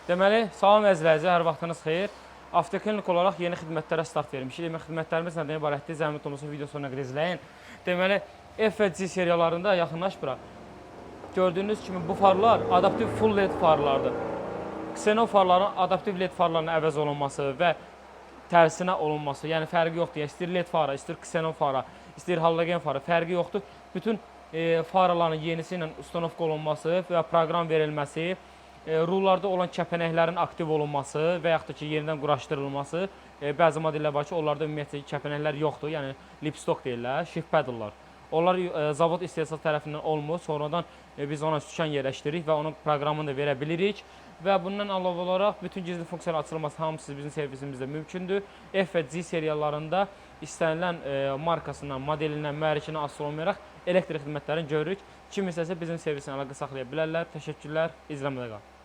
Deməli, salam əzizlərəcə, hər vaxtınız xeyir. Avtoklinik olaraq yeni xidmətlərə start vermişik. Demək, xidmətlərimiz nədən ibarətdir? Zəhmət olmasa video sonuna qədər izləyin. Deməli, F və G seriyalarında yaxınlaşmıraq. Gördüyünüz kimi bu farlar adaptiv full LED farlardır. Xenon farların adaptiv LED farlarına əvəz olunması və tərsinə olunması, yəni fərqi yoxdur. Yəni, istəyir LED fara, istəyir xenon fara, istəyir halogen fara, fərqi yoxdur. Bütün faraların yenisi ilə ustanovka olunması və proqram verilməsi, rullarda olan kəpənəklərin aktiv olunması və yaxud da ki, yenidən quraşdırılması, bəzi modellər var ki, onlarda ümumiyyətlə kəpənəklər yoxdur, yəni lipstock deyirlər, shift pedallar. Onlar zavod istehsal tərəfindən olmur, sonradan biz ona sükan yerləşdiririk və onun proqramını da verə bilirik. Və bundan əlavə olaraq bütün gizli funksiyaların açılması hamısı bizim servisimizdə mümkündür. F və G seriyalarında istənilən markasından, modelindən, mühərrikindən asılı olmayaraq elektrik xidmətlərini görürük. Kim istəsə bizim servisinə əlaqə saxlaya bilərlər. Təşəkkürlər, izləmədə qalın.